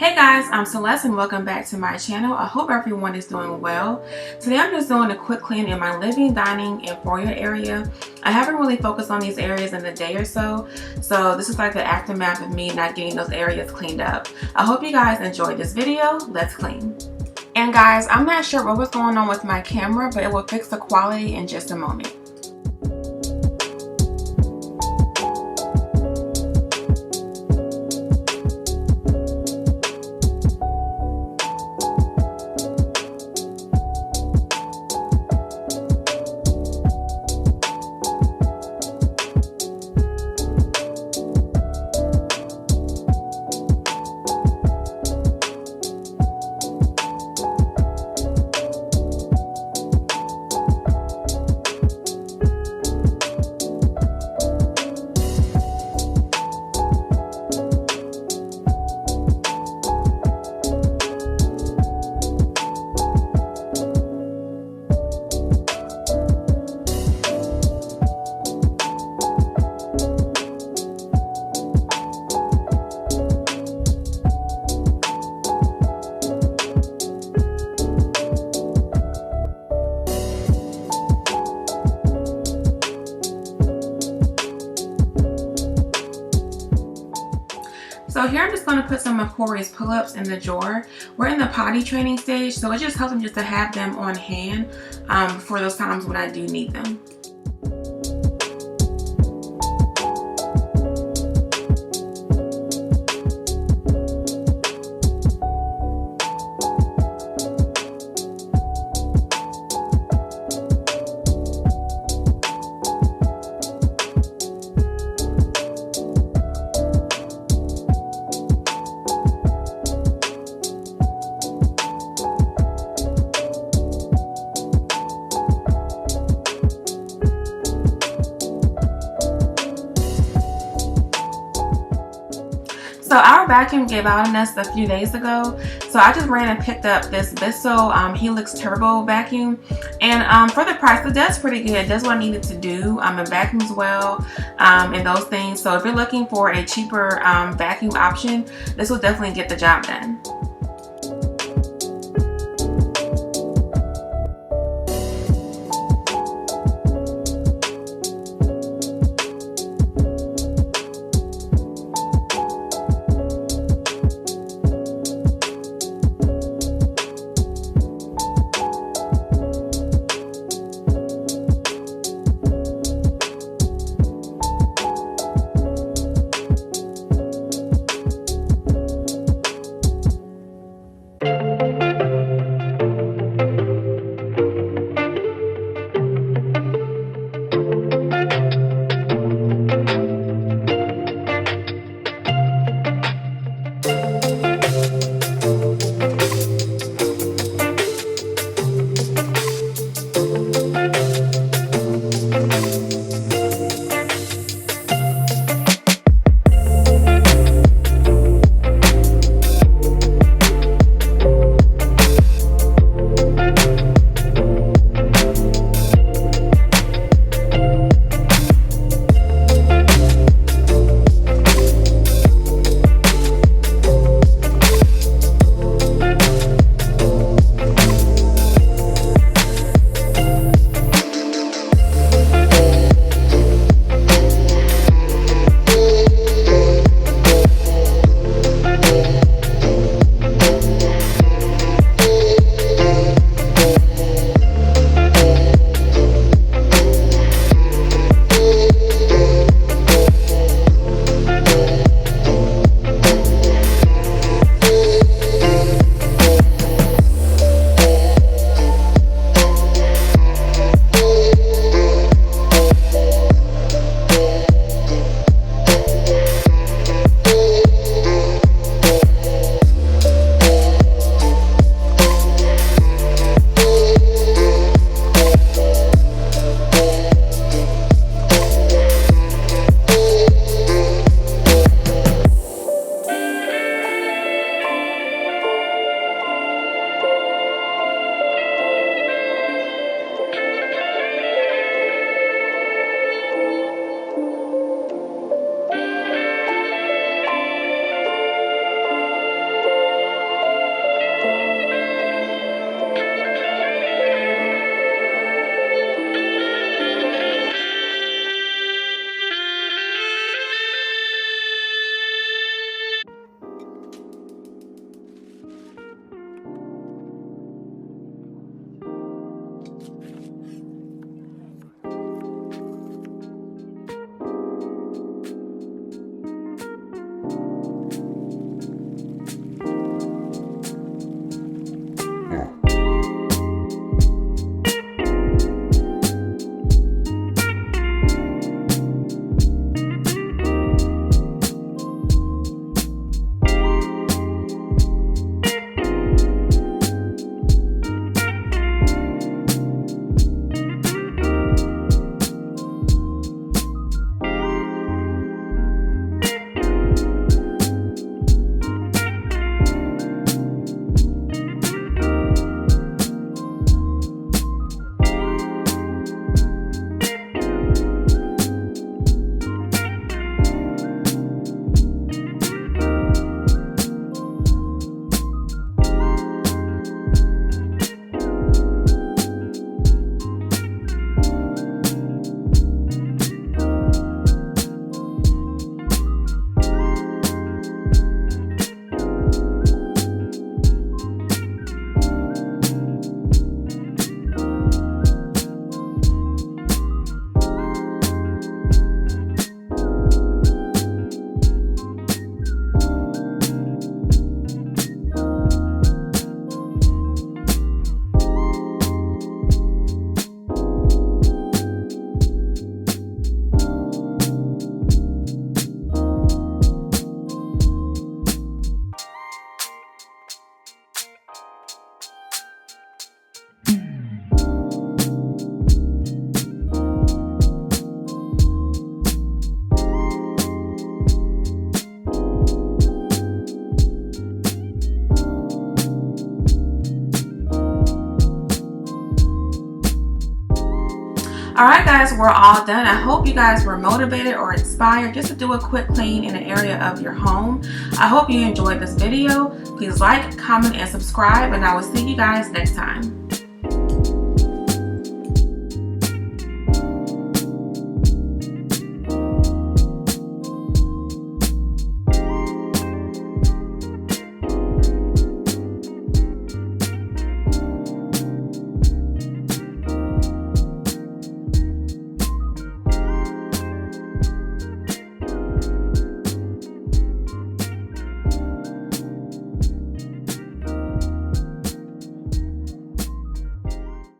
Hey guys, I'm Celeste and welcome back to my channel. I hope everyone is doing well. Today I'm just doing a quick clean in my living, dining, and foyer area. I haven't really focused on these areas in a day or so this is like the aftermath of me not getting those areas cleaned up. I hope you guys enjoyed this video. Let's clean. And guys, I'm not sure what was going on with my camera, but it will fix the quality in just a moment. So here I'm just going to put some of Corey's pull-ups in the drawer. We're in the potty training stage, so it just helps me just to have them on hand for those times when I do need them. So our vacuum gave out on us a few days ago, so I just ran and picked up this Bissell Helix Turbo vacuum, and for the price it does pretty good. It does what I needed to do. It vacuums well and those things. So if you're looking for a cheaper vacuum option, this will definitely get the job done. guys were all done, I hope you guys were motivated or inspired just to do a quick clean in an area of your home. I hope you enjoyed this video. Please like, comment, and subscribe, and I will see you guys next time.